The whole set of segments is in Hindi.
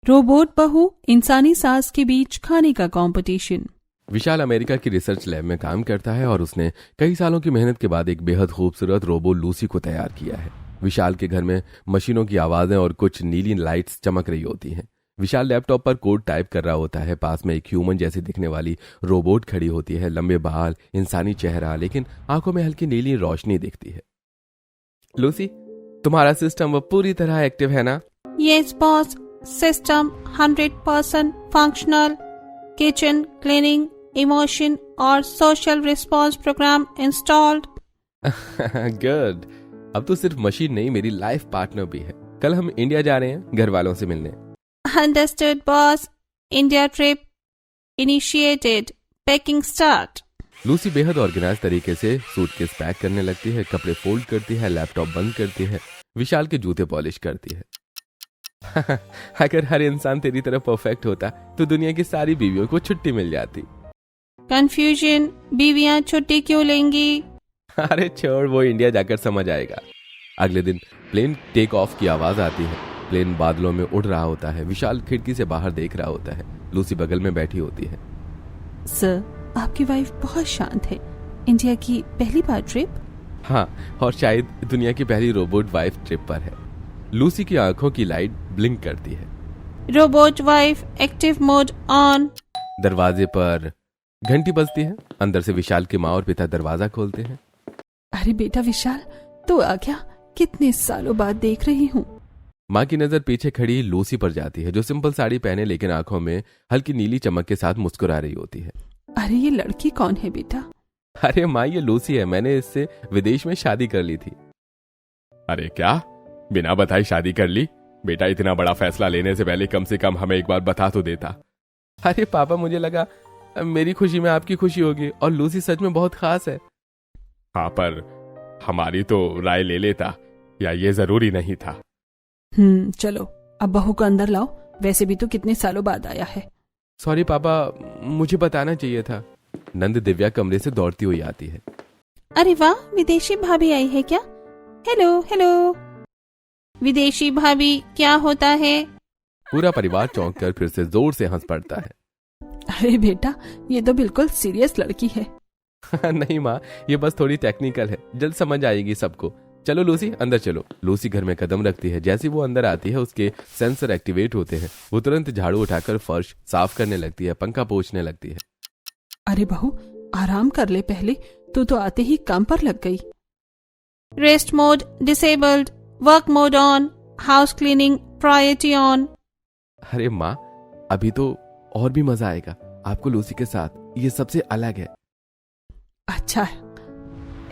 रोबोट बहू इंसानी सांस के बीच खाने का कंपटीशन। विशाल अमेरिका की रिसर्च लैब में काम करता है और उसने कई सालों की मेहनत के बाद एक बेहद खूबसूरत रोबो लूसी को तैयार किया है। विशाल के घर में मशीनों की आवाजें और कुछ नीली लाइट्स चमक रही होती हैं। विशाल लैपटॉप पर कोड टाइप कर रहा होता है। पास में एक ह्यूमन जैसी दिखने वाली रोबोट खड़ी होती है। लंबे बाल, इंसानी चेहरा, लेकिन आंखों में हल्की नीली रोशनी दिखती है। लूसी, तुम्हारा सिस्टम वो पूरी तरह एक्टिव है ना? Yes boss, system 100% functional. Kitchen, cleaning, emotion और social response program installed. Good. अब तो सिर्फ मशीन नहीं, मेरी लाइफ पार्टनर भी है। कल हम इंडिया जा रहे हैं घर वालों से मिलने। Understood boss. India trip initiated. Packing start. Lucy बेहद ऑर्गेनाइज तरीके से सूटकेस पैक करने लगती है, कपड़े फोल्ड करती है, लैपटॉप बंद करती है, विशाल के जूते पॉलिश करती है। अगर हर इंसान तेरी तरह परफेक्ट होता तो दुनिया की सारी बीवियों को छुट्टी मिल जाती। कंफ्यूजन, बीवियां छुट्टी क्यों लेंगी? अरे छोड़, वो इंडिया जाकर समझ आएगा। अगले दिन प्लेन टेक ऑफ की आवाज आती है। प्लेन बादलों में उड़ रहा होता है। विशाल खिड़की से बाहर देख रहा होता है। लूसी बगल में बैठी होती है। सर, आपकी वाइफ बहुत शांत है। इंडिया की पहली बार ट्रिप? हाँ, और शायद दुनिया की पहली रोबोट वाइफ ट्रिप पर है। लूसी की आंखों की लाइट ब्लिंक करती है। Robot wife active mode on. दरवाजे पर घंटी बजती है। अंदर से विशाल की माँ और पिता दरवाजा खोलते हैं। अरे बेटा विशाल, तो आ गया। कितने सालों बाद देख रही हूँ। माँ की नजर पीछे खड़ी लूसी पर जाती है, जो सिंपल साड़ी पहने लेकिन आंखों में हल्की नीली चमक के साथ मुस्कुरा रही होती है। अरे ये लड़की कौन है बेटा? अरे माँ, ये लूसी है। मैंने इससे विदेश में शादी कर ली थी। अरे क्या, बिना बताई शादी कर ली? बेटा, इतना बड़ा फैसला लेने से पहले कम से कम हमें एक बार बता तो देता। अरे पापा, मुझे लगा मेरी खुशी में आपकी खुशी होगी, और लूसी सच में बहुत खास है। हाँ, पर हमारी तो राय ले लेता, या ये जरूरी नहीं था। चलो अब बहू को अंदर लाओ। वैसे भी तो कितने सालों बाद आया है। सॉरी पापा, मुझे बताना चाहिए था। नंद दिव्या कमरे से दौड़ती हुई आती है। अरे वाह, विदेशी भाभी आई है क्या? Hello hello. विदेशी भाभी क्या होता है? पूरा परिवार चौंक कर फिर से जोर से हंस पड़ता है। अरे बेटा, ये तो बिल्कुल सीरियस लड़की है। नहीं माँ, ये बस थोड़ी टेक्निकल है, जल्द समझ आएगी सबको। चलो लूसी, अंदर चलो। लूसी घर में कदम रखती है। जैसे वो अंदर आती है, उसके सेंसर एक्टिवेट होते हैं। वो तुरंत झाड़ू उठाकर फर्श साफ करने लगती है, पंखा पोंछने लगती है। अरे बहू, आराम कर ले पहले। तू तो आते ही काम पर लग गई। Rest mode disabled, work mode on, house cleaning priority on. अरे माँ, अभी तो और भी मजा आएगा आपको लूसी के साथ। ये सबसे अलग है। अच्छा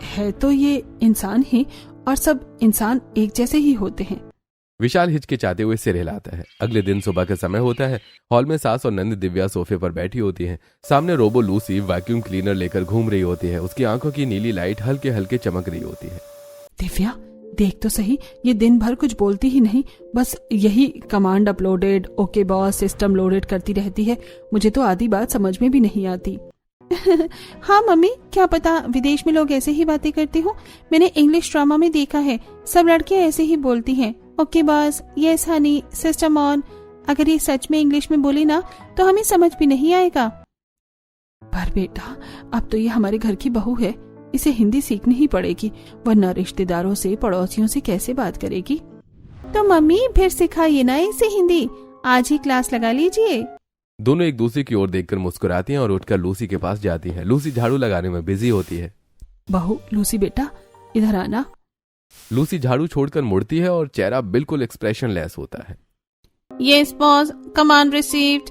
है तो ये इंसान ही, और सब इंसान एक जैसे ही होते हैं। विशाल हिचकिचाते हुए सिर हिलाता है। अगले दिन सुबह का समय होता है। हॉल में सास और नंद दिव्या सोफे पर बैठी होती हैं। सामने रोबो लूसी वैक्यूम क्लीनर लेकर घूम रही होती है। उसकी आंखों की नीली लाइट हल्के हल्के चमक रही होती है। दिव्या, देख तो सही, ये दिन भर कुछ बोलती ही नहीं, बस यही command uploaded, okay boss, system loaded करती रहती है। मुझे तो आधी बात समझ में भी नहीं आती। हाँ मम्मी, क्या पता विदेश में लोग ऐसे ही बातें करते हो। मैंने इंग्लिश ड्रामा में देखा है, सब लड़कियां ऐसे ही बोलती हैं। Okay boss, yes Honey, system on. अगर ये सच में इंग्लिश में बोली ना तो हमें समझ भी नहीं आएगा। पर बेटा, अब तो ये हमारे घर की बहू है, इसे हिंदी सीखनी ही पड़ेगी, वरना रिश्तेदारों से, पड़ोसियों से कैसे बात करेगी। तो मम्मी फिर सिखाइए ना इसे हिंदी, आज ही क्लास लगा लीजिए। दोनों एक दूसरे की ओर देखकर मुस्कुराती हैं और उठकर लूसी के पास जाती हैं। लूसी झाड़ू लगाने में बिजी होती है। बहू, लूसी बेटा इधर आना। लूसी झाड़ू छोड़कर मुड़ती है और चेहरा बिल्कुल एक्सप्रेशनलेस होता है। Yes boss, command received.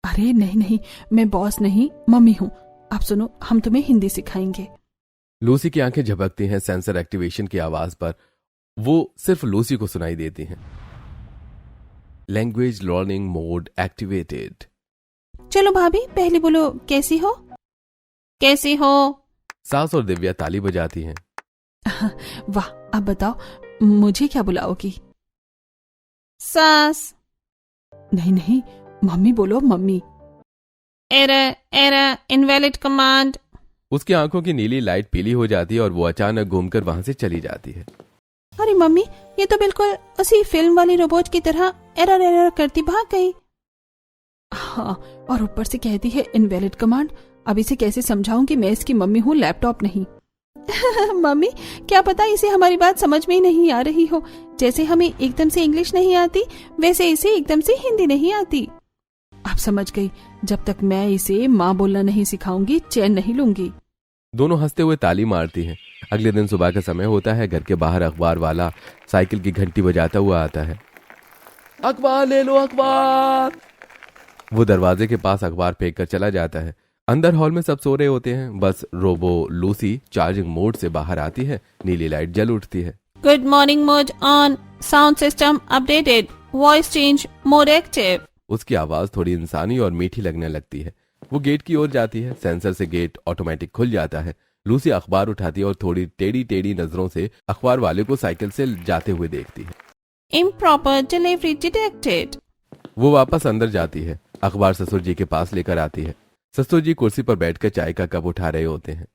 अरे नहीं नहीं, मैं बॉस नहीं, मम्मी हूँ। आप सुनो, हम तुम्हें हिंदी सिखाएंगे। लूसी की आंखें झपकती हैं सेंसर एक्टिवेशन की आवाज पर। वो सिर्फ लूसी को सुनाई देती हैं। Language learning mode activated. चलो भाभी, पहले बोलो, कैसी हो? कैसी हो? सास और दिव्या ताली बजाती हैं। वाह, अब बताओ, मुझे क्या बुलाओगी? सास। नहीं नहीं, मम्मी बोलो, mummy. Error error, invalid command. उसकी आंखों की नीली लाइट पीली हो जाती है और वो अचानक घूमकर वहां से चली जाती है। अरे मम्मी, ये तो बिल्कुल उसी फिल्म वाली रोबोट की तरह एरर एरर करती भाग गई। हाँ, और ऊपर से कहती है इनवैलिड कमांड। अब इसे कैसे समझाऊं कि मैं इसकी मम्मी हूँ, लैपटॉप नहीं। मम्मी, क्या पता इसे हमारी बात समझ में ही नहीं आ रही हो। जैसे हमें एकदम से इंग्लिश नहीं आती, वैसे इसे एकदम से हिंदी नहीं आती। अब समझ गई, जब तक मैं इसे माँ बोलना नहीं सिखाऊंगी चैन नहीं लूंगी। दोनों हंसते हुए ताली मारती हैं। अगले दिन सुबह का समय होता है। घर के बाहर अखबार वाला साइकिल की घंटी बजाता हुआ आता है। अखबार ले लो, अखबार। वो दरवाजे के पास अखबार फेंक कर चला जाता है। अंदर हॉल में सब सो रहे होते हैं। बस रोबो लूसी चार्जिंग मोड से बाहर आती है। नीली लाइट जल उठती है। Good morning mode on, sound system updated, voice change mode active. उसकी आवाज थोड़ी इंसानी और मीठी लगने लगती है। वो गेट की ओर जाती है। सेंसर से गेट ऑटोमेटिक खुल जाता है। लूसी अखबार उठाती है और थोड़ी टेढ़ी टेढ़ी नजरों से अखबार वाले को साइकिल से जाते हुए देखती है। Improper delivery detected. वो वापस अंदर जाती है। अखबार ससुर जी के पास लेकर आती है। ससुर जी कुर्सी पर बैठकर चाय का कप उठा रहे होते हैं।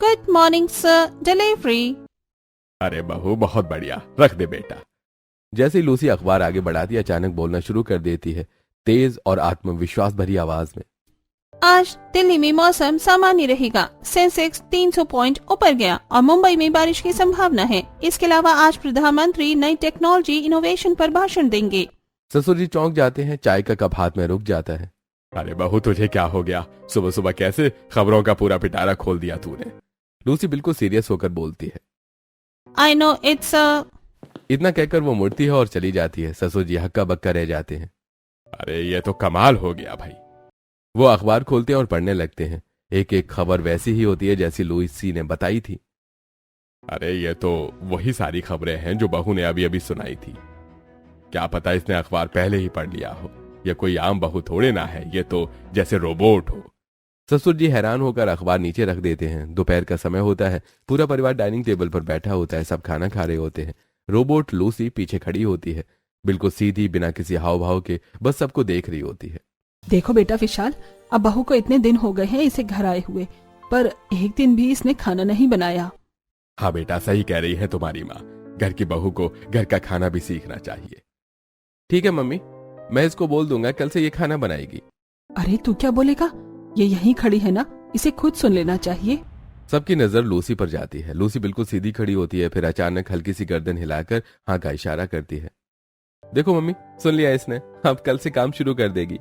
Good morning sir, delivery. अरे बहू, बहुत बढ़िया, रख दे बेटा। जैसे ही लूसी अखबार आगे बढ़ाती है, अचानक बोलना शुरू कर देती है, तेज और आत्मविश्वास भरी आवाज में। आज दिल्ली में मौसम सामान्य रहेगा। सेंसेक्स 300 पॉइंट ऊपर गया और मुंबई में बारिश की संभावना है। इसके अलावा आज प्रधानमंत्री नई टेक्नोलॉजी इनोवेशन पर भाषण देंगे। ससुर जी चौंक जाते हैं। चाय का कप हाथ में रुक जाता है। अरे बहू, तुझे क्या हो गया? सुबह सुबह कैसे खबरों का पूरा पिटारा खोल दिया तूने? लूसी बिल्कुल सीरियस होकर बोलती है। आई नो इट्स इतना कहकर वो मुड़ती है और चली जाती है। ससुर जी हक्का बक्का रह जाते हैं। अरे ये तो कमाल हो गया भाई। वो अखबार खोलते हैं और पढ़ने लगते हैं। एक एक खबर वैसी ही होती है जैसी लुइसी ने बताई थी। अरे ये तो वही सारी खबरें हैं जो बहू ने अभी अभी सुनाई थी। क्या पता इसने अखबार पहले ही पढ़ लिया हो। ये कोई आम बहू थोड़े ना है, ये तो जैसे रोबोट हो। ससुर जी हैरान होकर अखबार नीचे रख देते हैं। दोपहर का समय होता है। पूरा परिवार डाइनिंग टेबल पर बैठा होता है। सब खाना खा रहे होते हैं। रोबोट लूसी पीछे खड़ी होती है, बिल्कुल सीधी, बिना किसी हाव भाव के, बस सबको देख रही होती है। देखो बेटा विशाल, अब बहू को इतने दिन हो गए हैं इसे घर आए हुए, पर एक दिन भी इसने खाना नहीं बनाया। हाँ बेटा, सही कह रही है तुम्हारी माँ। घर की बहू को घर का खाना भी सीखना चाहिए। ठीक है मम्मी, मैं इसको बोल दूंगा कल से ये खाना बनाएगी। अरे तू क्या बोलेगा? ये यहीं खड़ी है ना, इसे खुद सुन लेना चाहिए। सबकी नजर लूसी पर जाती है। लूसी बिल्कुल सीधी खड़ी होती है, फिर अचानक हल्की सी गर्दन हिलाकर हाँ का इशारा करती है। देखो मम्मी, सुन लिया इसने, अब कल से काम शुरू कर देगी।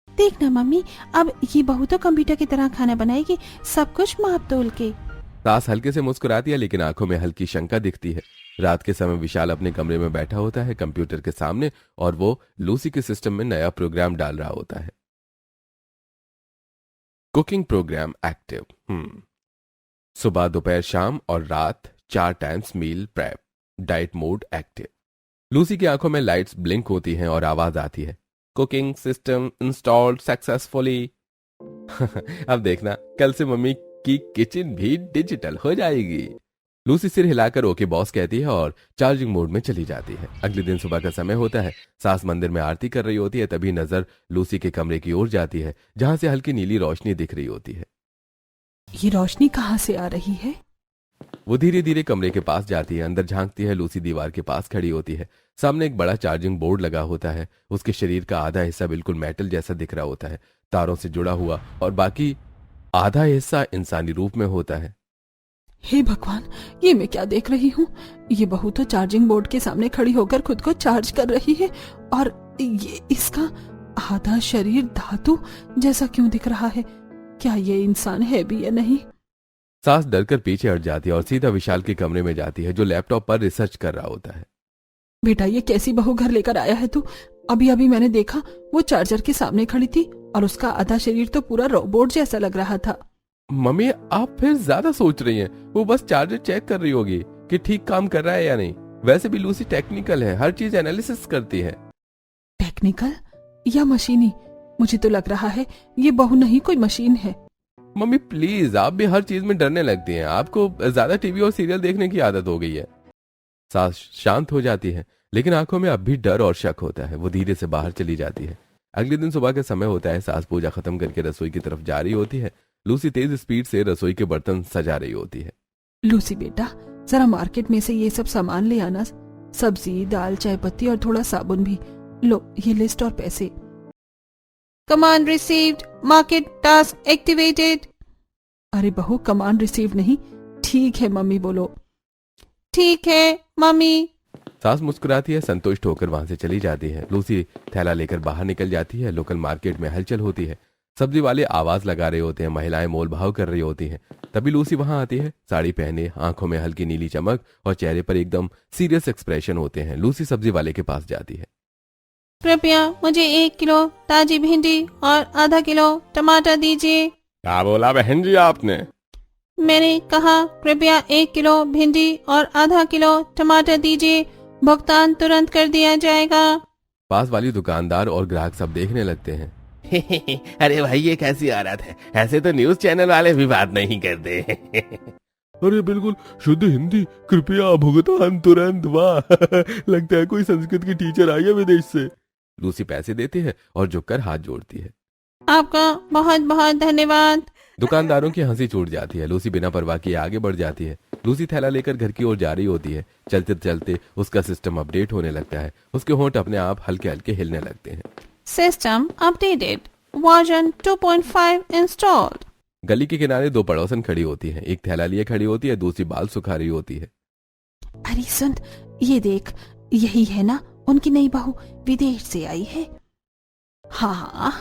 देखना मम्मी, अब ये बहू तो कंप्यूटर की तरह खाना बनाएगी, सब कुछ माप तोल के। सास हल्के से मुस्कुराती है, लेकिन आंखों में हल्की शंका दिखती है। रात के समय विशाल अपने कमरे में बैठा होता है कंप्यूटर के सामने, और वो लूसी के सिस्टम में नया प्रोग्राम डाल रहा होता है। Cooking program active. सुबह, दोपहर, शाम और रात 4 times meal prep. Diet mode active. Lucy की आंखों में लाइट्स ब्लिंक होती हैं और आवाज आती है, कुकिंग सिस्टम इंस्टॉल्ड सक्सेसफुली। अब देखना, कल से मम्मी की किचन भी डिजिटल हो जाएगी। लूसी सिर हिलाकर ओके बॉस कहती है और चार्जिंग मोड में चली जाती है। अगले दिन सुबह का समय होता है। सास मंदिर में आरती कर रही होती है। तभी नजर लूसी के कमरे की ओर जाती है, जहां से हल्की नीली रोशनी दिख रही होती है। ये रोशनी कहाँ से आ रही है? वो धीरे धीरे कमरे के पास जाती है। अंदर झांकती है। लूसी दीवार के पास खड़ी होती है। सामने एक बड़ा चार्जिंग बोर्ड लगा होता है। उसके शरीर का आधा हिस्सा बिल्कुल मेटल जैसा दिख रहा होता है, तारों से जुड़ा हुआ, और बाकी आधा हिस्सा इंसानी रूप में होता है। हे भगवान, ये मैं क्या देख रही हूँ? ये बहू तो चार्जिंग बोर्ड के सामने खड़ी होकर खुद को चार्ज कर रही है, और ये इसका आधा शरीर धातु जैसा क्यों दिख रहा है? क्या ये इंसान है भी या नहीं? सास डरकर पीछे हट जाती है और सीधा विशाल के कमरे में जाती है, जो लैपटॉप पर रिसर्च कर रहा होता है। बेटा, ये कैसी बहू घर लेकर आया है तू? अभी अभी मैंने देखा, वो चार्जर के सामने खड़ी थी और उसका आधा शरीर तो पूरा रोबोट जैसा लग रहा था। मम्मी, आप फिर ज्यादा सोच रही हैं। वो बस चार्जर चेक कर रही होगी कि ठीक काम कर रहा है या नहीं। वैसे भी लूसी टेक्निकल है, हर चीज एनालिसिस करती है। टेक्निकल या मशीनी? मुझे तो लग रहा है ये बहू नहीं, कोई मशीन है। मम्मी प्लीज, आप भी हर चीज में डरने लगती हैं। आपको ज्यादा टीवी और सीरियल देखने की आदत हो गई है। सास शांत हो जाती है, लेकिन आंखों में अब भी डर और शक होता है। वो धीरे से बाहर चली जाती है। अगले दिन सुबह का समय होता है। सास पूजा खत्म करके रसोई की तरफ जा रही होती है। लूसी तेज स्पीड से रसोई के बर्तन सजा रही होती है। लूसी बेटा, जरा मार्केट में से ये सब सामान ले आना, सब्जी, दाल, चाय पत्ती और थोड़ा साबुन भी। लो, ये लिस्ट और पैसे। Command received, market task activated. अरे बहू, कमांड रिसीव नहीं, ठीक है मम्मी बोलो। ठीक है मम्मी। सास मुस्कुराती है, संतुष्ट होकर वहां से चली जाती है। लूसी थैला लेकर बाहर निकल जाती है। लोकल मार्केट में हलचल होती है। सब्जी वाले आवाज लगा रहे होते हैं, महिलाएं मोल भाव कर रही होती हैं। तभी लूसी वहां आती है, साड़ी पहने, आंखों में हल्की नीली चमक और चेहरे पर एकदम सीरियस एक्सप्रेशन होते हैं। लूसी सब्जी वाले के पास जाती है। कृपया मुझे 1 किलो ताजी भिंडी और आधा किलो टमाटर दीजिए। क्या बोला बहन जी आपने? मैंने कहा कृपया 1 किलो भिंडी और आधा किलो टमाटर दीजिए, भुगतान तुरंत कर दिया जाएगा। पास वाली दुकानदार और ग्राहक सब देखने लगते हैं। अरे भाई, ये कैसी औरत है, ऐसे तो न्यूज चैनल वाले भी बात नहीं करते। अरे बिल्कुल शुद्ध हिंदी, कृपया भुगतान तुरंत। वाह, लगता है कोई संस्कृत की टीचर आई है विदेश से। लूसी पैसे देती है और झुककर हाथ जोड़ती है। आपका बहुत बहुत धन्यवाद। दुकानदारों की हंसी छूट जाती है। लूसी बिना परवाह किए आगे बढ़ जाती है। लूसी थैला लेकर घर की ओर जा रही होती है। चलते चलते उसका सिस्टम अपडेट होने लगता है। उसके होंठ अपने आप हल्के हल्के हिलने लगते हैं। System updated, version 2.5 installed. गली के किनारे दो पड़ोसन खड़ी होती हैं। एक थैला लिए खड़ी होती है, दूसरी बाल सुखा रही होती है। अरे सुन, ये देख, यही है ना उनकी नई बहू, विदेश से आई है। हाँ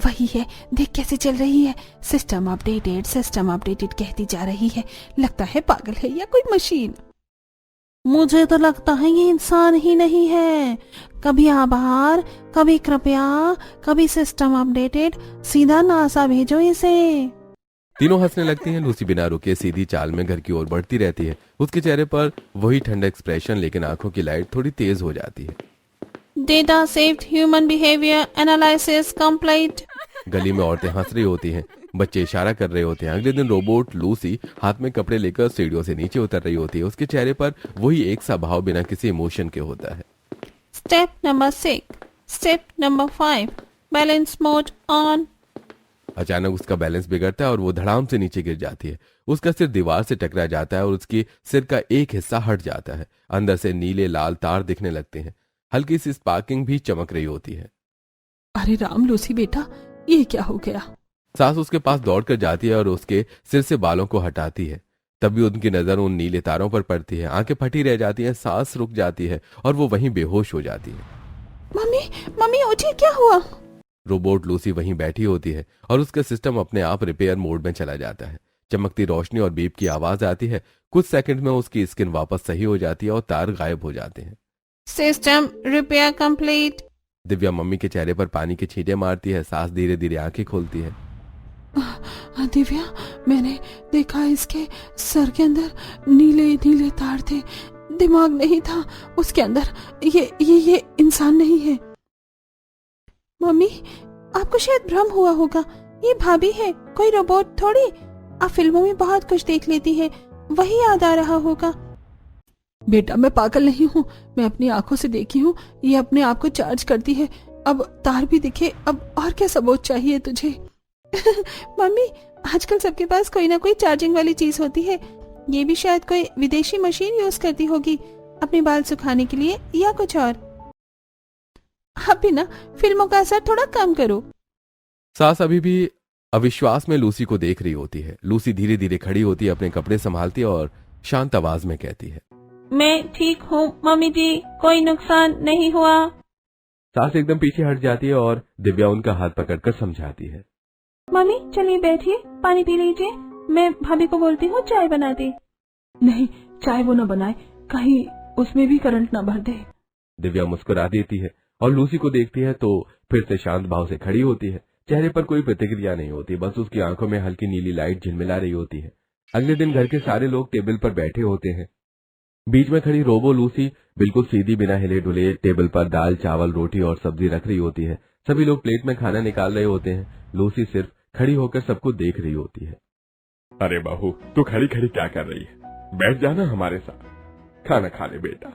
वही है, देख कैसे चल रही है। सिस्टम अपडेटेड कहती जा रही है। लगता है पागल है या कोई मशीन। मुझे तो लगता है ये इंसान ही नहीं है। कभी आभार, कभी कृपया, कभी सिस्टम अपडेटेड, सीधा नासा भेजो इसे। तीनों हंसने लगती हैं। लूसी बिना रुके सीधी चाल में घर की ओर बढ़ती रहती है। उसके चेहरे पर वही ठंडा एक्सप्रेशन, लेकिन आंखों की लाइट थोड़ी तेज हो जाती है। Data saved, human behaviour analysis complete. गली में औरतें हंस रही होती हैं, बच्चे इशारा कर रहे होते हैं। अगले दिन रोबोट लूसी हाथ में कपड़े लेकर सीढ़ियों से नीचे उतर रही होती है। उसके चेहरे पर वही एक सा भाव बिना किसी इमोशन के होता है। Step number 6, step number 5, balance mode on. अचानक उसका बैलेंस बिगड़ता है और वो धड़ाम से नीचे गिर जाती है। उसका सिर दीवार से टकरा जाता है और उसकी सिर का एक हिस्सा हट जाता है। अंदर से नीले लाल तार दिखने लगते हैं। हल्की सी स्पार्किंग भी चमक रही होती है। अरे राम, लूसी बेटा, ये क्या हो गया? सास उसके पास दौड़कर जाती है और उसके सिर से बालों को हटाती है। तभी उनकी नजर उन नीले तारों पर पड़ती है। आंखें फटी रह जाती हैं, सांस रुक जाती है और वो वहीं बेहोश हो जाती है। मम्मी उठिए, क्या हुआ? रोबोट लूसी वहीं बैठी होती है और उसका सिस्टम अपने आप रिपेयर मोड में चला जाता है। चमकती रोशनी और बीप की आवाज आती है। कुछ सेकंड में उसकी स्किन वापस सही हो जाती है और तार गायब हो जाते हैं। System repair complete. Divya mummy के चेहरे पर पानी के छींटे मारती है। सास धीरे धीरे आंखें खोलती है। दिव्या, मैंने देखा इसके सर के अंदर नीले नीले तार थे, दिमाग नहीं था उसके अंदर। ये इंसान नहीं है। मम्मी, आपको शायद भ्रम हुआ होगा, ये भाभी है, कोई रोबोट थोड़ी। आप फिल्मों में बहुत कुछ देख लेती है, वही याद आ रहा होगा। बेटा, मैं पागल नहीं हूँ, मैं अपनी आंखों से देखी हूँ। ये अपने आप को चार्ज करती है। अब तार भी दिखे, अब और क्या सबूत चाहिए तुझे? मम्मी, आजकल सबके पास कोई ना कोई चार्जिंग वाली चीज होती है। ये भी शायद कोई विदेशी मशीन यूज करती होगी अपने बाल सुखाने के लिए या कुछ और। आप भी ना फिल्मों का असर थोड़ा कम करो। सास अभी भी अविश्वास में लूसी को देख रही होती है। लूसी धीरे धीरे खड़ी होती है, अपने कपड़े संभालती है और शांत आवाज में कहती है, मैं ठीक हूँ मम्मी जी, कोई नुकसान नहीं हुआ। सास एकदम पीछे हट जाती है और दिव्या उनका हाथ पकड़कर समझाती है। मम्मी चलिए बैठिए, पानी पी लीजिए, मैं भाभी को बोलती हूँ चाय बना दे। नहीं, चाय वो न बनाए, कहीं उसमें भी करंट न भर दे। दिव्या मुस्कुरा देती है और लूसी को देखती है तो फिर से शांत भाव से खड़ी होती है। चेहरे पर कोई प्रतिक्रिया नहीं होती, बस उसकी आंखों में हल्की नीली लाइट झिलमिला रही होती है। अगले दिन घर के सारे लोग टेबल पर बैठे होते हैं। बीच में खड़ी रोबो लूसी बिल्कुल सीधी, बिना हिले डुले टेबल पर दाल, चावल, रोटी और सब्जी रख रही होती है। सभी लोग प्लेट में खाना निकाल रहे होते हैं। लूसी सिर्फ खड़ी होकर सबको देख रही होती है। अरे बहू, तू खड़ी खड़ी क्या कर रही है? बैठ जाना हमारे साथ, खाना खा ले बेटा।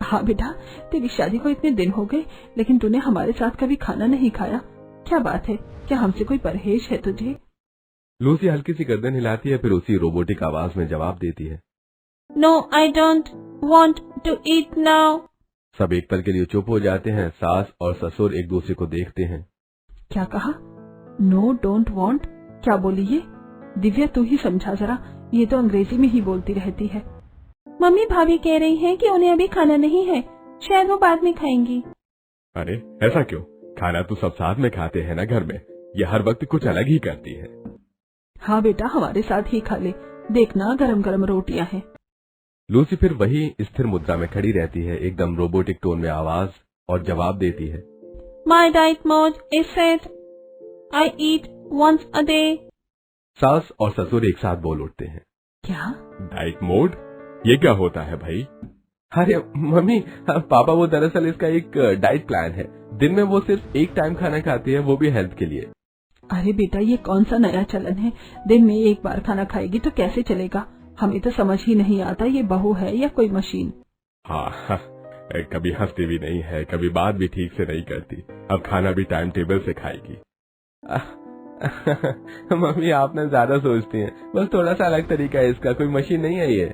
हाँ बेटा, तेरी शादी को इतने दिन हो गए, लेकिन तूने हमारे साथ कभी खाना नहीं खाया। क्या बात है, क्या हमसे कोई परहेज है तुझे? लूसी हल्की सी गर्दन हिलाती है, फिर उसी रोबोटिक आवाज में जवाब देती है, no I don't want to eat now. सब एक पल के लिए चुप हो जाते हैं। सास और ससुर एक दूसरे को देखते हैं। क्या कहा? No don't want? क्या बोली ये? दिव्या तू ही समझा जरा, ये तो अंग्रेजी में ही बोलती रहती है। मम्मी भाभी कह रही हैं कि उन्हें अभी खाना नहीं है, शायद वो बाद में खाएंगी। अरे ऐसा क्यों? खाना तो सब साथ में खाते हैं ना घर में, ये हर वक्त कुछ अलग ही करती है। हाँ बेटा, हमारे साथ ही खा ले, देखना गरम गरम रोटियां हैं। लूसी फिर वही स्थिर मुद्रा में खड़ी रहती है, एकदम रोबोटिक टोन में आवाज और जवाब देती है। My diet mode is set, I eat once a day. सास और ससुर एक साथ बोल उठते हैं। क्या? Diet mode? ये क्या होता है भाई? अरे मम्मी, पापा वो दरअसल इसका एक डाइट प्लान है, दिन में वो सिर्फ एक टाइम खाना खाती है, वो भी हेल्थ के लिए। अरे बेटा, ये कौन सा नया चलन है? दिन में एक बार खाना खाएगी तो कैसे चलेगा? हमें तो समझ ही नहीं आता ये बहू है या कोई मशीन। हाँ, कभी हंसती भी नहीं है, कभी बात भी ठीक से नहीं करती, अब खाना भी टाइम टेबल से खाएगी। मम्मी आप ना ज्यादा सोचती हैं, बस थोड़ा सा अलग तरीका है इसका, कोई मशीन नहीं है ये।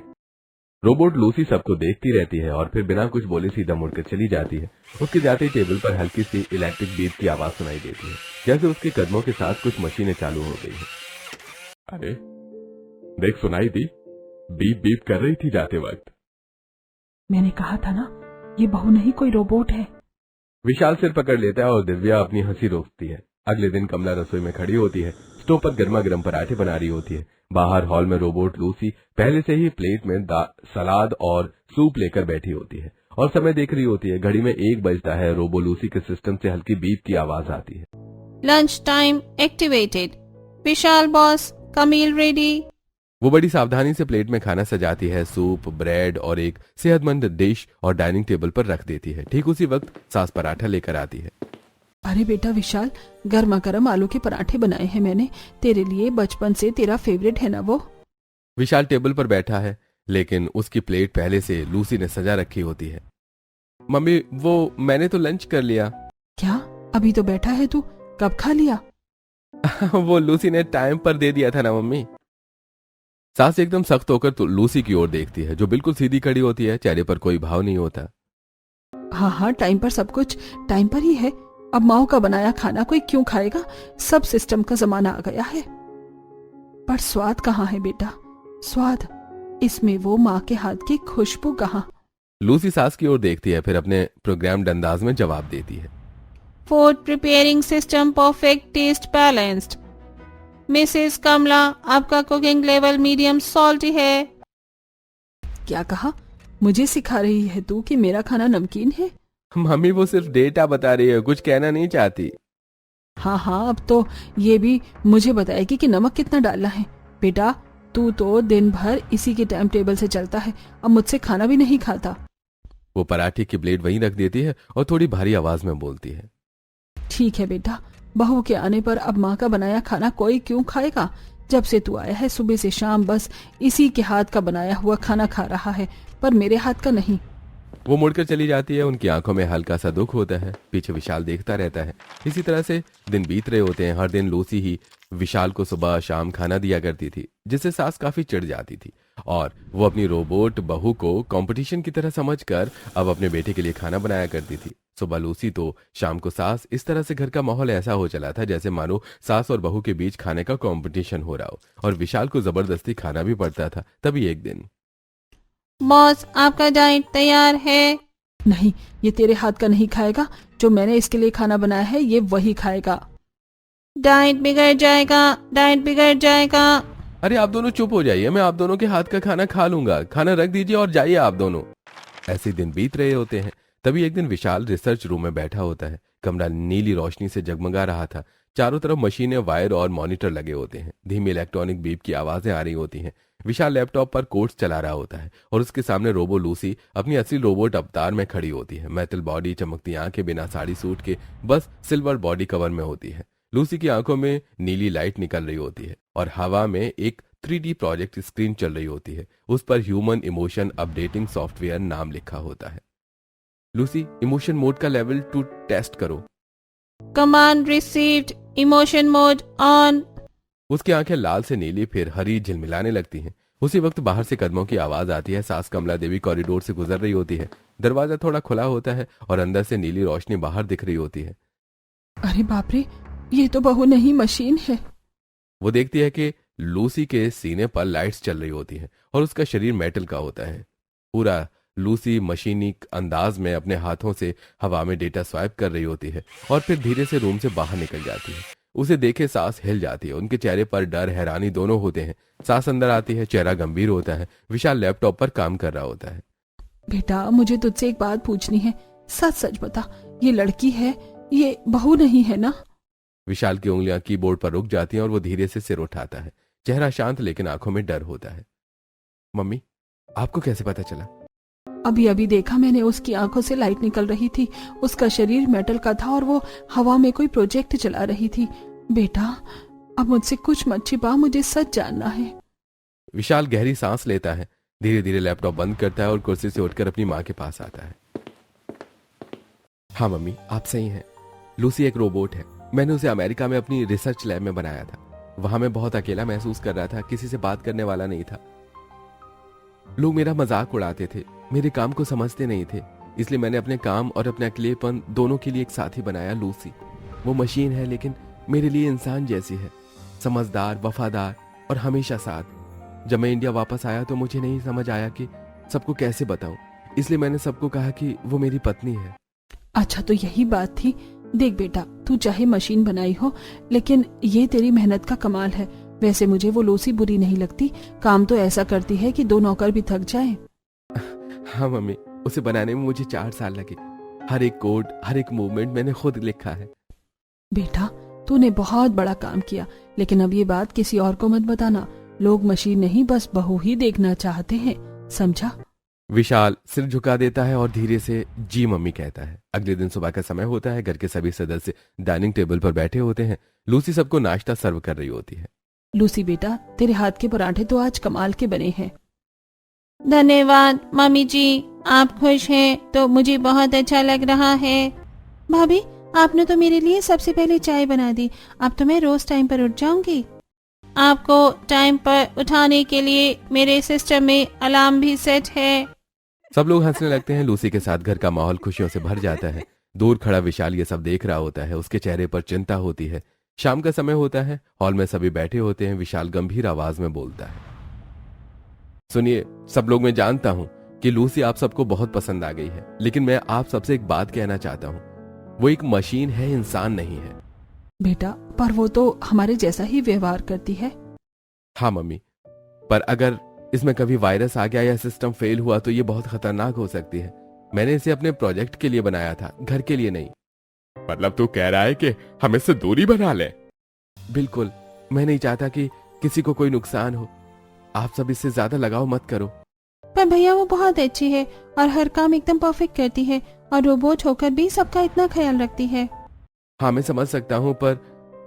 रोबोट लूसी सबको देखती रहती है और फिर बिना कुछ बोले सीधा मुड़कर चली जाती है। उसके जाते ही टेबल पर हल्की सी इलेक्ट्रिक बीप की आवाज सुनाई देती है, जैसे उसके कदमों के साथ कुछ मशीनें चालू हो गई है। अरे देख, सुनाई दी, बीप बीप कर रही थी जाते वक्त। मैंने कहा था ना, ये बहू नहीं कोई रोबोट है। विशाल सिर पकड़ लेता है और दिव्या अपनी हंसी रोकती है। अगले दिन कमला रसोई में खड़ी होती है, स्टोव पर गर्मा गर्म पराठे बना रही होती है। बाहर हॉल में रोबोट लूसी पहले से ही प्लेट में सलाद और सूप लेकर बैठी होती है और समय देख रही होती है। घड़ी में 1 बजता है। रोबो लूसी के सिस्टम से हल्की बीप की आवाज आती है। Lunch time activated. Vishal boss, कमील रेडी। वो बड़ी सावधानी से प्लेट में खाना सजाती है, सूप, ब्रेड और एक सेहतमंद डिश और डाइनिंग टेबल पर रख देती है। ठीक उसी वक्त सास पराठा लेकर आती है। अरे बेटा विशाल, गर्मा गर्म आलू के पराठे बनाए हैं मैंने तेरे लिए, बचपन से तेरा फेवरेट है ना वो। विशाल टेबल पर बैठा है, लेकिन उसकी प्लेट पहले से लूसी ने सजा रखी होती है। मम्मी वो मैंने तो लंच कर लिया। क्या? अभी तो बैठा है तू, कब खा लिया? वो लूसी ने टाइम पर दे दिया था ना मम्मी। सास एकदम सख्त होकर तो लूसी की ओर देखती है, जो बिल्कुल सीधी खड़ी होती है, चेहरे पर कोई भाव नहीं होता। हाँ हाँ, टाइम पर सब कुछ टाइम पर ही है। अब माँ का बनाया खाना कोई क्यों खाएगा? सब सिस्टम का जमाना आ गया है। पर स्वाद कहाँ है बेटा? स्वाद इसमें वो माँ के हाथ की खुशबू कहाँ? लूसी सास की ओर देखती है, फिर अपने प्रोग्राम्ड अंदाज में जवाब देती है। Food preparing system perfect, taste balanced. Mrs Kamala, आपका कुकिंग लेवल मीडियम सॉल्टी है। क्या कहा? मुझे सिखा रही है तू कि मेरा खाना नमकीन है? मम्मी वो सिर्फ डेटा बता रही है, कुछ कहना नहीं चाहती। हाँ हाँ, अब तो ये भी मुझे बताएगी कि नमक कितना डालना है। बेटा तू तो दिन भर इसी के टाइम टेबल से चलता है, अब मुझसे खाना भी नहीं खाता। वो पराठे की प्लेट वहीं रख देती है और थोड़ी भारी आवाज में बोलती है। ठीक है बेटा, बहू के आने पर अब माँ का बनाया खाना कोई क्यों खाएगा? जब से तू आया है सुबह से शाम बस इसी के हाथ का बनाया हुआ खाना खा रहा है, पर मेरे हाथ का नहीं। वो मुड़कर चली जाती है। उनकी आंखों में हल्का सा दुख होता है। पीछे विशाल देखता रहता है। इसी तरह से दिन बीत रहे होते हैं। हर दिन लूसी ही विशाल को सुबह शाम खाना दिया करती थी, जिससे सास काफी चिढ़ जाती थी और वो अपनी रोबोट बहू को कंपटीशन की तरह समझकर अब अपने बेटे के लिए खाना बनाया करती थी। सुबह लूसी तो शाम को सास। इस तरह से घर का माहौल ऐसा हो चला था जैसे मानो सास और बहू के बीच खाने का कंपटीशन हो रहा हो और विशाल को जबरदस्ती खाना भी पड़ता था। तभी एक दिन, बॉस आपका डाइट तैयार है। नहीं, ये तेरे हाथ का नहीं खाएगा। जो मैंने इसके लिए खाना बनाया है ये वही खाएगा। डाइट बिगड़ जाएगा, डाइट बिगड़ जाएगा। अरे आप दोनों चुप हो जाइए, मैं आप दोनों के हाथ का खाना खा लूंगा। खाना रख दीजिए और जाइए आप दोनों। ऐसे दिन बीत रहे होते हैं। तभी एक दिन विशाल रिसर्च रूम में बैठा होता है। कमरा नीली रोशनी से जगमगा रहा था। चारों तरफ मशीनें, वायर और मॉनिटर लगे होते हैं। धीमी इलेक्ट्रॉनिक बीप की आवाजें आ रही होती हैं। विशाल लैपटॉप पर कोड्स चला रहा होता है और उसके सामने रोबो लूसी अपनी असली रोबोट अवतार में खड़ी होती है। मेटल बॉडी, चमकती आंखें, बिना साड़ी सूट के बस सिल्वर बॉडी कवर में होती है। लूसी की आंखों में नीली लाइट निकल रही होती है और हवा में एक 3D प्रोजेक्ट स्क्रीन चल रही होती है। उस पर ह्यूमन इमोशन अपडेटिंग सॉफ्टवेयर नाम लिखा होता है। लूसी, इमोशन मोड का लेवल 2 टेस्ट करो। Command received, emotion mode on. उसकी आंखें लाल से नीली फिर हरी झिलमिलाने लगती हैं। उसी वक्त बाहर से कदमों की आवाज आती है। सास कमला देवी कॉरिडोर से गुजर रही होती है। दरवाजा थोड़ा खुला होता है और अंदर से नीली रोशनी बाहर दिख रही होती है। अरे बाप रे, ये तो बहू नहीं मशीन है। वो देखती है कि लूसी के सीने पर लाइट्स चल रही होती हैं और उसका शरीर मेटल का होता है। पूरा लूसी मशीनिक अंदाज में अपने हाथों से हवा में डेटा स्वाइप कर रही होती है और फिर धीरे से रूम से बाहर निकल जाती है। उसे देखे सांस हिल जाती है। उनके चेहरे पर डर हैरानी दोनों होते हैं। सांस अंदर आती है, चेहरा गंभीर होता है। विशाल लैपटॉप पर काम कर रहा होता है। बेटा मुझे तुझसे एक बात पूछनी है, सच सच बता, ये लड़की है, ये बहू नहीं है ना? विशाल की उंगलियां कीबोर्ड पर रुक जाती हैं और वो धीरे से सिर उठाता है। चेहरा शांत लेकिन आंखों में डर होता है। मम्मी, आपको कैसे पता चला? अभी अभी देखा मैंने, उसकी आंखों से लाइट निकल रही थी। उसका शरीर मेटल का था और वो हवा में कोई प्रोजेक्ट चला रही थी। बेटा अब मुझसे कुछ मत छिपा, मुझे सच जानना है। विशाल गहरी सांस लेता है, धीरे धीरे लैपटॉप बंद करता है और कुर्सी से उठकर अपनी माँ के पास आता है। हाँ मम्मी, आप सही हैं। लूसी एक रोबोट है। मैंने उसे अमेरिका में अपनी रिसर्च लैब में बनाया था। वहां मैं बहुत अकेला महसूस कर रहा था, किसी से बात करने वाला नहीं था। लोग मेरा मजाक उड़ाते थे, मेरे काम को समझते नहीं थे। इसलिए मैंने अपने काम और अपने अकेलेपन दोनों के लिए एक साथी बनाया, लूसी। वो मशीन है लेकिन मेरे लिए इंसान जैसी है, समझदार, वफादार और हमेशा साथ। जब मैं इंडिया वापस आया तो मुझे नहीं समझ आया कि सबको कैसे बताऊं, इसलिए मैंने सबको कहा कि वो मेरी पत्नी है। अच्छा तो यही बात थी। देख बेटा, तू चाहे मशीन बनाई हो लेकिन ये तेरी मेहनत का कमाल है। वैसे मुझे वो लूसी बुरी नहीं लगती, काम तो ऐसा करती है कि 2 नौकर भी थक जाएं। हाँ मम्मी, उसे बनाने में मुझे 4 साल लगे। हर एक कोड, हर एक मूवमेंट मैंने खुद लिखा है। बेटा तूने बहुत बड़ा काम किया, लेकिन अब ये बात किसी और को मत बताना। लोग मशीन नहीं बस बहू ही देखना चाहते हैं, समझा? विशाल सिर झुका देता है और धीरे से जी मम्मी कहता है। अगले दिन सुबह का समय होता है। घर के सभी सदस्य डाइनिंग टेबल पर बैठे होते हैं। लूसी सबको नाश्ता सर्व कर रही होती है। लूसी बेटा, तेरे हाथ के पराठे तो आज कमाल के बने हैं। धन्यवाद मम्मी जी, आप खुश हैं तो मुझे बहुत अच्छा लग रहा है। भाभी, आपने तो मेरे लिए सबसे पहले चाय बना दी। अब तो मैं रोज टाइम पर उठ जाऊंगी। आपको टाइम पर उठाने के लिए मेरे सिस्टम में अलार्म भी सेट है। सब लोग हंसने लगते हैं। लूसी के साथ घर का माहौल खुशियों से भर जाता है। दूर खड़ा विशाल ये सब देख रहा होता है। उसके चेहरे पर चिंता होती है। शाम का समय होता है। हॉल में सभी बैठे होते हैं। विशाल गंभीर आवाज में बोलता है, सुनिए सब लोग, मैं जानता हूं कि लूसी आप सबको बहुत पसंद आ गई है, लेकिन मैं आप सबसे एक बात कहना चाहता हूं। वो एक मशीन है, इंसान नहीं है। बेटा पर वो तो हमारे जैसा ही व्यवहार करती है। हाँ मम्मी, पर अगर इसमें कभी वायरस आ गया या सिस्टम फेल हुआ तो ये बहुत खतरनाक हो सकती है। मैंने इसे अपने प्रोजेक्ट के लिए बनाया था, घर के लिए नहीं। मतलब तू कह रहा है कि हम इससे दूरी बना ले? बिल्कुल, मैं नहीं चाहता कि किसी को कोई नुकसान हो। आप सब इससे ज्यादा लगाव मत करो। पर भैया वो बहुत अच्छी है और हर काम एकदम परफेक्ट करती है और रोबोट होकर भी सबका इतना ख्याल रखती है। हाँ मैं समझ सकता हूँ, पर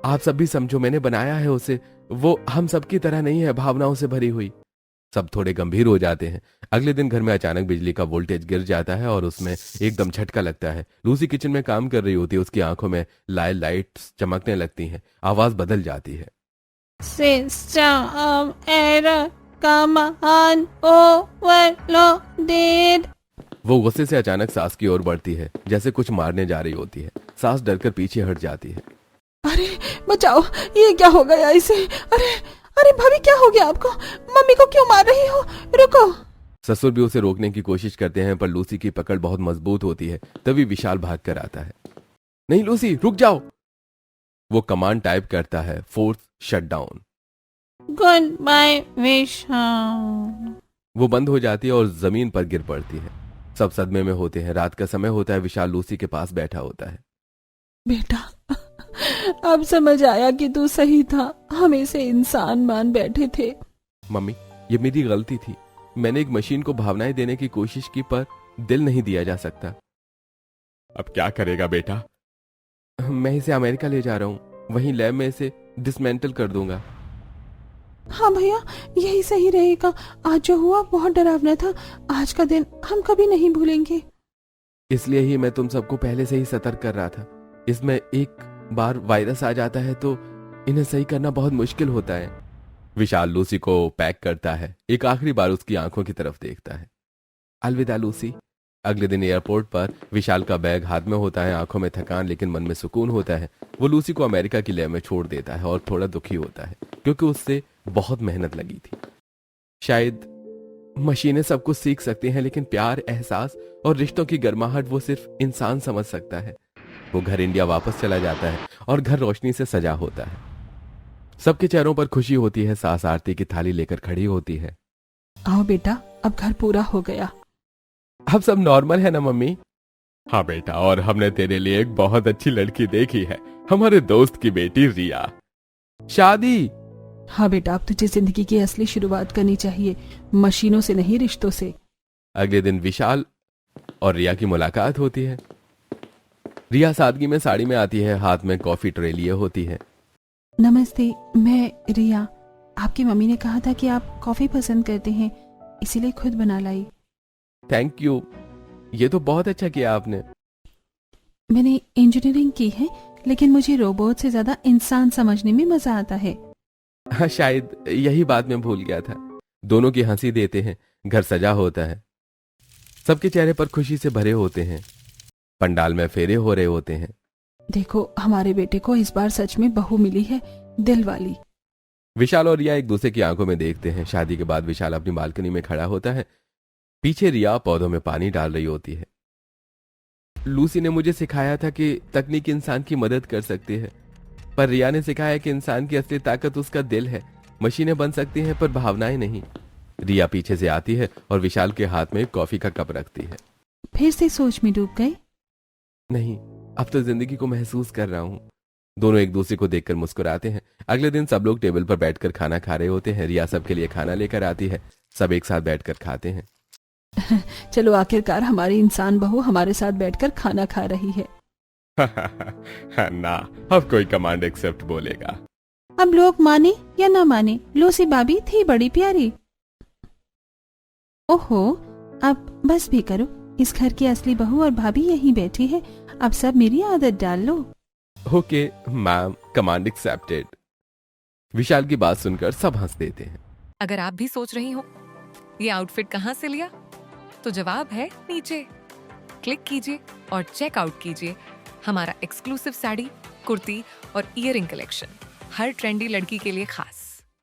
आप सब भी समझो, मैंने बनाया है उसे। वो हम सबकी तरह नहीं है, भावनाओं से भरी हुई। सब थोड़े गंभीर हो जाते हैं। अगले दिन घर में अचानक बिजली का वोल्टेज गिर जाता है और उसमें एकदम झटका लगता है। लूसी किचन में काम कर रही होती है। उसकी आंखों में लाइट्स चमकने लगती हैं। आवाज बदल जाती है, सिस्टम एरर, कमांड ओवरलोडेड। वो गुस्से से अचानक सास की ओर बढ़ती है, जैसे कुछ मारने जा रही होती है। सास डरकर पीछे हट जाती है। अरे बचाओ, ये क्या हो गया इसे? अरे अरे भाभी, क्या हो गया आपको? मम्मी को क्यों मार रही हो? रुको। ससुर भी उसे रोकने की कोशिश करते हैं, पर लूसी की पकड़ बहुत मजबूत होती है। तभी विशाल भाग कर आता है। नहीं लूसी, रुक जाओ। वो कमांड टाइप करता है, फोर्स शटडाउन। गुड बाय विशाल। वो बंद हो जाती है और जमीन पर गिर पड़ती है। सब सदमे में होते हैं। रात का समय होता है। विशाल लूसी के पास बैठा होता है। बेटा अब समझ आया कि तू सही था, हम इसे इंसान मान बैठे थे। मम्मी, ये मेरी गलती थी। मैंने एक मशीन को भावनाएं देने की कोशिश की, पर दिल नहीं दिया जा सकता। अब क्या करेगा बेटा? मैं इसे अमेरिका ले जा रहा हूँ। वहीं लैब में इसे डिसमेंटल कर दूंगा। हाँ भैया, यही सही रहेगा। आज जो हुआ बहुत डरावना था। आज का दिन हम कभी नहीं भूलेंगे। इसलिए ही मैं तुम सबको पहले से ही सतर्क कर रहा था। इसमें एक बार वायरस आ जाता है तो इन्हें सही करना बहुत मुश्किल होता है। विशाल लूसी को पैक करता है। एक आखिरी बार उसकी आंखों की तरफ देखता है। अलविदा लूसी, अगले दिन एयरपोर्ट पर विशाल का बैग हाथ में होता है, आंखों में थकान लेकिन मन में सुकून होता है। वो लूसी को अमेरिका की लैब में छोड़ देता है और थोड़ा दुखी होता है क्योंकि उससे बहुत मेहनत लगी थी। शायद मशीनें सब कुछ सीख सकती हैं लेकिन प्यार, एहसास और रिश्तों की गर्माहट वो सिर्फ इंसान समझ सकता है। वो घर इंडिया वापस चला जाता है और घर रोशनी से सजा होता है। सबके चेहरों पर खुशी होती है। सास आरती की थाली लेकर खड़ी होती है। आओ बेटा, अब घर पूरा हो गया। अब सब नॉर्मल है ना मम्मी? हाँ बेटा, और हमने तेरे लिए एक बहुत अच्छी लड़की देखी है, हमारे दोस्त की बेटी रिया। शादी? हाँ बेटा, अब तुझे जिंदगी की असली शुरुआत करनी चाहिए, मशीनों से नहीं, रिश्तों से। अगले दिन विशाल और रिया की मुलाकात होती है। रिया सादगी में साड़ी में आती है, हाथ में कॉफी ट्रे लिए होती है। नमस्ते, मैं रिया। आपकी मम्मी ने कहा था कि आप कॉफी पसंद करते हैं, इसीलिए खुद बना लाई। थैंक यू, ये तो बहुत अच्छा किया आपने। मैंने इंजीनियरिंग की है लेकिन मुझे रोबोट से ज्यादा इंसान समझने में मजा आता है। हाँ, शायद यही बात मैं भूल गया था। दोनों की हंसी देते हैं, घर सजा होता है, सबके चेहरे पर खुशी से भरे होते हैं। पंडाल में फेरे हो रहे होते हैं। देखो, हमारे बेटे को इस बार सच में बहू मिली है, दिल वाली। विशाल और रिया एक दूसरे की आंखों में देखते हैं। शादी के बाद विशाल अपनी बालकनी में खड़ा होता है। पीछे रिया पौधों में पानी डाल रही होती है। लूसी ने मुझे सिखाया था कि तकनीक इंसान की मदद कर सकती है, पर रिया ने सिखाया कि इंसान की असली ताकत उसका दिल है। मशीनें बन सकती हैं पर भावनाएं नहीं। रिया पीछे से आती है और विशाल के हाथ में कॉफी का कप रखती है। फिर से सोच में डूब गए? नहीं, अब तो जिंदगी को महसूस कर रहा हूँ। दोनों एक दूसरे को देखकर मुस्कुराते हैं। अगले दिन सब लोग टेबल पर बैठकर खाना खा रहे होते हैं। रिया सबके लिए खाना लेकर आती है। सब एक साथ बैठकर खाते हैं। चलो, आखिरकार हमारी इंसान बहू हमारे साथ बैठकर खाना खा रही है। ना, अब कोई कमांड एक्सेप्ट बोलेगा। अब लोग माने या ना माने, लूसी भाभी थी बड़ी प्यारी। ओहो, अब बस भी करो, इस घर की असली बहू और भाभी यहीं बैठी है, अब सब मेरी आदत डाल लो। Okay ma'am, command accepted. Vishal की बात सुनकर सब हंस देते हैं। अगर आप भी सोच रही हो ये आउटफिट कहाँ से लिया, तो जवाब है नीचे। क्लिक कीजिए और चेकआउट कीजिए हमारा एक्सक्लूसिव साड़ी, कुर्ती और ईयरिंग कलेक्शन, हर ट्रेंडी लड़की के लिए खास।